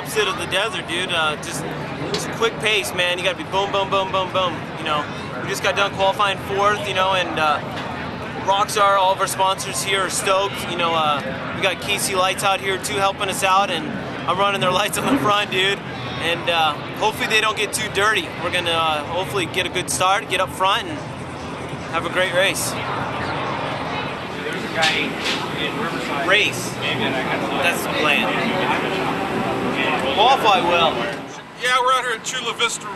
opposite of the desert, dude. Just quick pace, man. You got to be boom, boom, boom, boom, boom. You know, we just got done qualifying 4th, you know, and Rockstar, all of our sponsors here are stoked. You know, we got KCHiLites out here too helping us out, and I'm running their lights on the front, dude. And hopefully they don't get too dirty. We're gonna hopefully get a good start, get up front, and have a great race. There's a guy in Riverside. Race. That's the plan. Qualify well. Yeah, we're out here at Chula Vista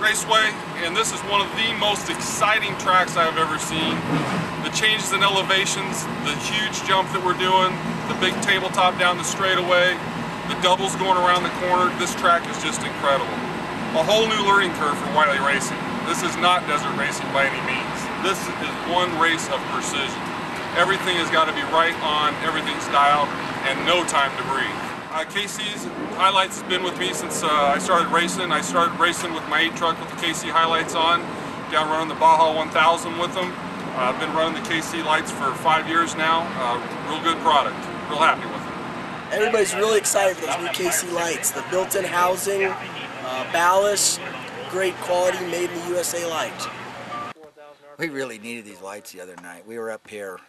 Raceway, and this is one of the most exciting tracks I've ever seen. The changes in elevations, the huge jump that we're doing, the big tabletop down the straightaway, the doubles going around the corner. This track is just incredible. A whole new learning curve for Wiley Racing. This is not desert racing by any means. This is one race of precision. Everything has got to be right on, everything's dialed, and no time to breathe. KCHiLites has been with me since I started racing. I started racing with my 8 truck with the KCHiLites on, down running the Baja 1000 with them. I've been running the KCHiLites for 5 years now. Real good product. Real happy with it. Everybody's really excited for those new KCHiLites. The built-in housing, ballast, great quality, made in the USA light. We really needed these lights the other night. We were up here,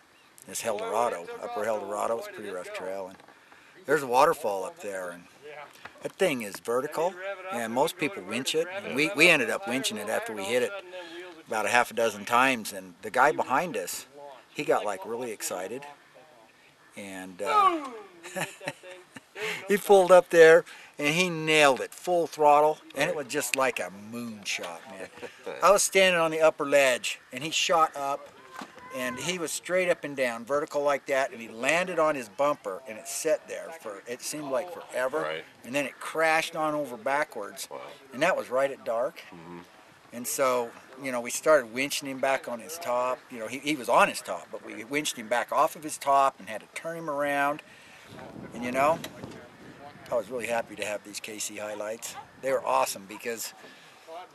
this Eldorado, Upper Eldorado. It's a pretty rough trail, and there's a waterfall up there, and that thing is vertical, and most people winch it. And we ended up winching it after we hit it about a half a dozen times, and the guy behind us, he got like really excited, and he pulled up there and he nailed it full throttle, and it was just like a moonshot, man. I was standing on the upper ledge and he shot up, and he was straight up and down, vertical like that, and he landed on his bumper, and it sat there for, it seemed like forever, Right. And then it crashed on over backwards, Wow. And that was right at dark. And so, you know, we started winching him back on his top. You know, he was on his top, but we winched him back off of his top and had to turn him around. And you know, I was really happy to have these KCHiLites. They were awesome because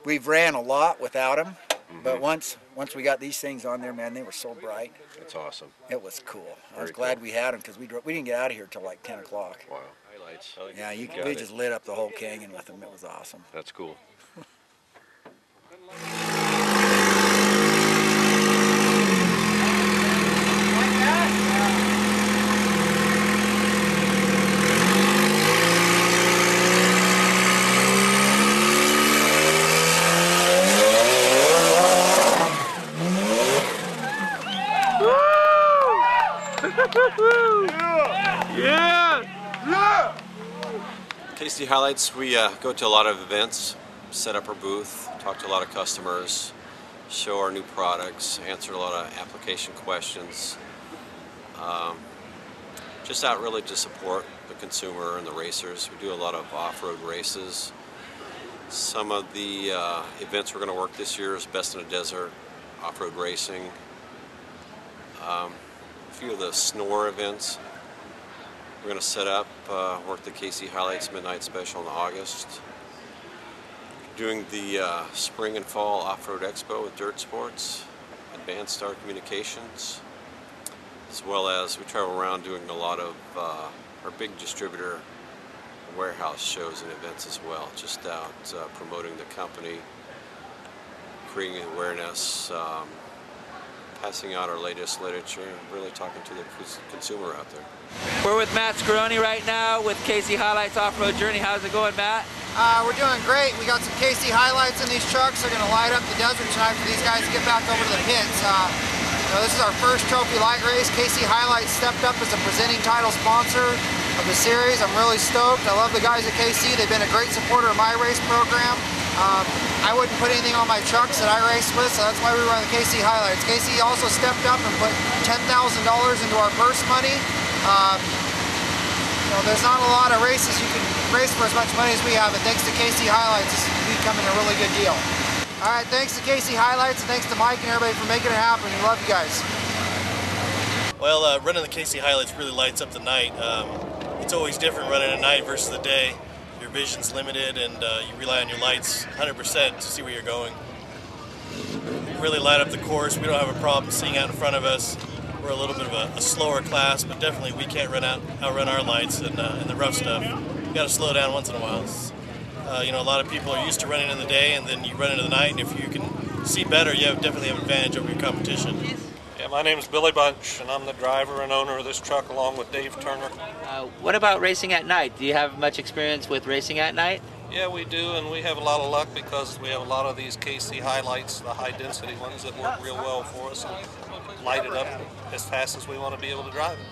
we've ran a lot without them, but once we got these things on there, man, they were so bright. That's awesome. It was cool. I was Very glad cool. we had them because we didn't get out of here till like 10 o'clock. Wow. Highlights. Yeah, got we it. just lit up the whole canyon with them. It was awesome. That's cool. KCHiLites, we go to a lot of events, set up our booth, talk to a lot of customers, show our new products, answer a lot of application questions. Just out really to support the consumer and the racers. We do a lot of off-road races. Some of the events we're going to work this year is Best in the Desert, off-road racing, a few of the snore events. We're going to set up, work the KCHiLites Midnight Special in August. Doing the Spring and Fall Off-Road Expo with Dirt Sports, Advanced Star Communications, as well as we travel around doing a lot of our big distributor warehouse shows and events as well. Just out promoting the company, creating awareness, passing out our latest literature, and really talking to the consumer out there. We're with Matt Scaroni right now with KCHiLites Off-Road Journey. How's it going, Matt? We're doing great. We got some KCHiLites in these trucks. They're going to light up the desert tonight for these guys to get back over to the pits. This is our first trophy light race. KCHiLites stepped up as a presenting title sponsor of the series. I'm really stoked. I love the guys at KC. They've been a great supporter of my race program. I wouldn't put anything on my trucks that I race with, so that's why we run the KCHiLites. KC also stepped up and put $10,000 into our purse money. There's not a lot of races you can race for as much money as we have, and thanks to KCHiLites, this is becoming a really good deal. All right, thanks to KCHiLites and thanks to Mike and everybody for making it happen. We love you guys. Well, running the KCHiLites really lights up the night. It's always different running at night versus the day. Your vision's limited, and you rely on your lights 100% to see where you're going. Really light up the course. We don't have a problem seeing out in front of us. We're a little bit of a slower class, but definitely we can't outrun our lights in the rough stuff. You got to slow down once in a while. You know, a lot of people are used to running in the day, and then you run into the night, and if you can see better, you definitely have an advantage over your competition. Yeah, my name is Billy Bunch, and I'm the driver and owner of this truck along with Dave Turner. What about racing at night? Do you have much experience with racing at night? Yeah, we do, and we have a lot of luck because we have a lot of these KCHiLites, the high-density ones that work real well for us and light it up as fast as we want to be able to drive it.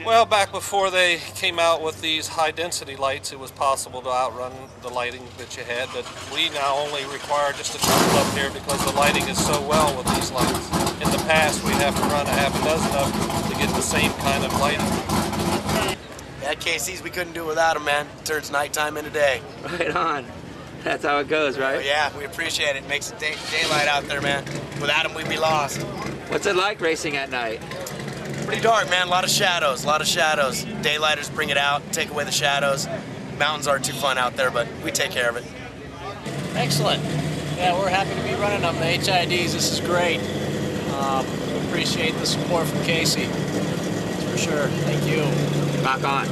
Well, back before they came out with these high-density lights, it was possible to outrun the lighting that you had, but we now only require just a couple up here because the lighting is so well with these lights. In the past, we'd have to run a half a dozen of them to get the same kind of lighting. At KC's, we couldn't do without them, man. It turns nighttime into day. Right on. That's how it goes, right? Oh, yeah, we appreciate it. It makes it daylight out there, man. Without them, we'd be lost. What's it like racing at night? Pretty dark, man. A lot of shadows, a lot of shadows. Daylighters bring it out, take away the shadows. Mountains aren't too fun out there, but we take care of it. Excellent. Yeah, we're happy to be running them. The HIDs, this is great. We appreciate the support from Casey. That's for sure. Thank you. Rock on.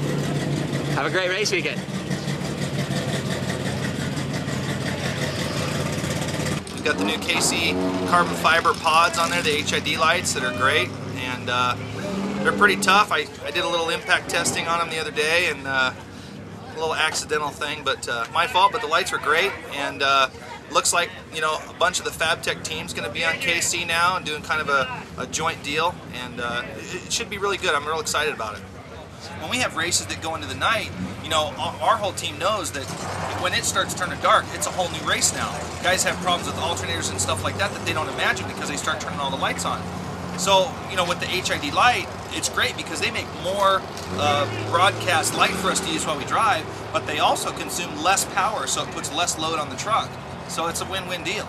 Have a great race weekend. We've got the new KC carbon fiber pods on there, the HID lights that are great, and they're pretty tough. I did a little impact testing on them the other day, and a little accidental thing, but my fault, but the lights were great, and looks like, you know, a bunch of the FabTech team's going to be on KC now and doing kind of a joint deal, and it should be really good. I'm real excited about it. When we have races that go into the night, you know, our whole team knows that when it starts turning dark, it's a whole new race now. Guys have problems with alternators and stuff like that that they don't imagine because they start turning all the lights on. So, you know, with the HID light, it's great because they make more broadcast light for us to use while we drive, but they also consume less power, so it puts less load on the truck. So it's a win-win deal.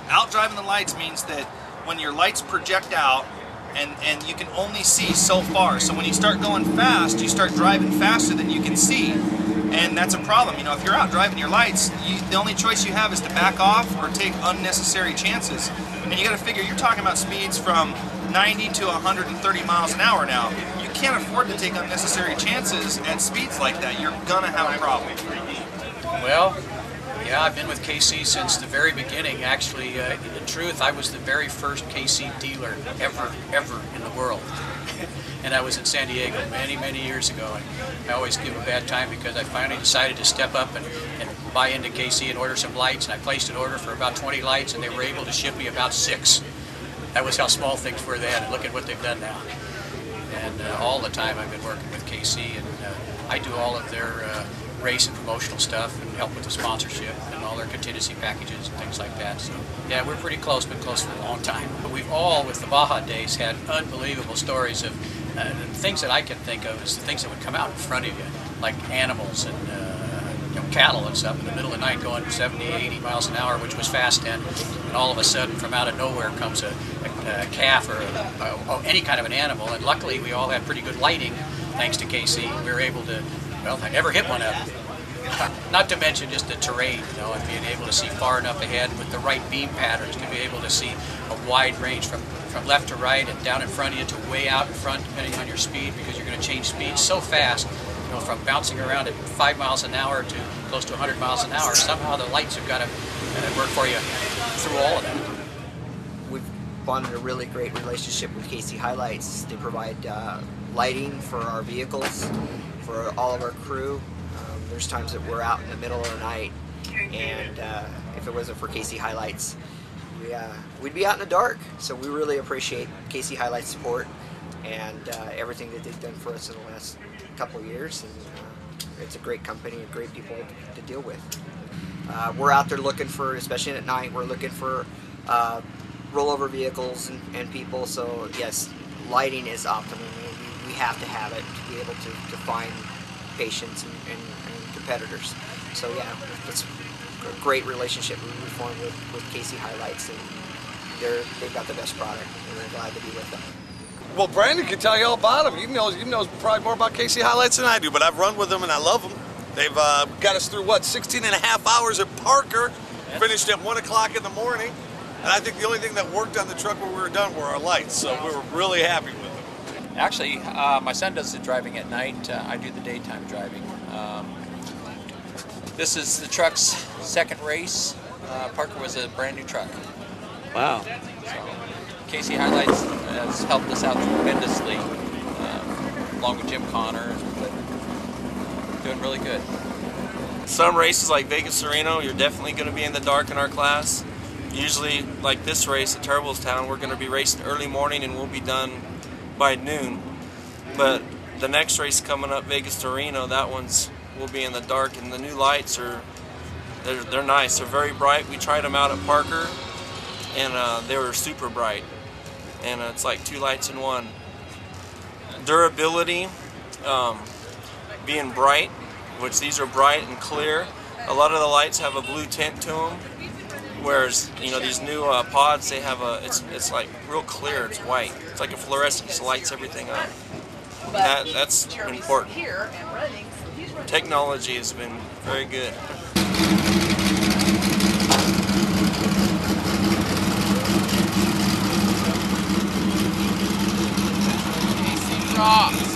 Out driving the lights means that when your lights project out, and you can only see so far. So when you start going fast, you start driving faster than you can see. And that's a problem. You know, if you're out driving your lights, the only choice you have is to back off or take unnecessary chances. And you got to figure, you're talking about speeds from 90 to 130 miles an hour now. You can't afford to take unnecessary chances at speeds like that. You're going to have a problem. Well, yeah, I've been with KC since the very beginning. Actually, in truth, I was the very first KC dealer ever in the world. And I was in San Diego many years ago. And I always give a bad time because I finally decided to step up and buy into KC and order some lights. And I placed an order for about 20 lights, and they were able to ship me about 6. That was how small things were then, and look at what they've done now. And all the time I've been working with KC, and I do all of their race and promotional stuff and help with the sponsorship and all their contingency packages and things like that. So yeah, we're pretty close, been close for a long time. But we've all, with the Baja days, had unbelievable stories of the things that I can think of is the things that would come out in front of you, like animals and you know, cattle and stuff in the middle of the night going 70, 80 miles an hour, which was fast then, and all of a sudden from out of nowhere comes a calf or any kind of an animal, and luckily we all had pretty good lighting thanks to KC. We were able to, well, I never hit one of them. Not to mention just the terrain, you know, and being able to see far enough ahead with the right beam patterns to be able to see a wide range from left to right and down in front of you to way out in front, depending on your speed, because you're going to change speed so fast, you know, from bouncing around at 5 miles an hour to close to 100 miles an hour. Somehow the lights have got to work for you through all of that. We've bonded a really great relationship with KCHiLites. They provide lighting for our vehicles, for all of our crew. There's times that we're out in the middle of the night, and if it wasn't for KCHiLites, we'd be out in the dark. So we really appreciate KCHiLites support and everything that they've done for us in the last couple of years. And it's a great company and great people to deal with. We're out there looking for, especially at night, we're looking for rollover vehicles and people. So yes, lighting is optimum. We have to have it to be able to find patients and competitors. So yeah, it's a great relationship we formed with KCHiLites, and they've got the best product, and we're glad to be with them. Well, Brandon can tell you all about them. He knows probably more about KCHiLites than I do, but I've run with them and I love them. They've got us through, what, 16 and a half hours at Parker, finished at 1 o'clock in the morning, and I think the only thing that worked on the truck when we were done were our lights, so we were really happy with them. Actually, my son does the driving at night. I do the daytime driving. This is the truck's second race. Parker was a brand new truck. Wow. So, KCHiLites has helped us out tremendously, along with Jim Connor. Doing really good. Some races like Vegas to Reno, you're definitely going to be in the dark in our class. Usually, like this race at Terriblestown, we're going to be racing early morning and we'll be done by noon. But the next race coming up, Vegas to Reno, that one's will be in the dark, and the new lights are they're nice. They're very bright. We tried them out at Parker, and they were super bright. And it's like two lights in one. Durability, being bright, which these are bright and clear. A lot of the lights have a blue tint to them, whereas these new pods, they have it's like real clear. It's white. It's like a fluorescence. It lights everything up. That's important. Technology has been very good. KC Rocks.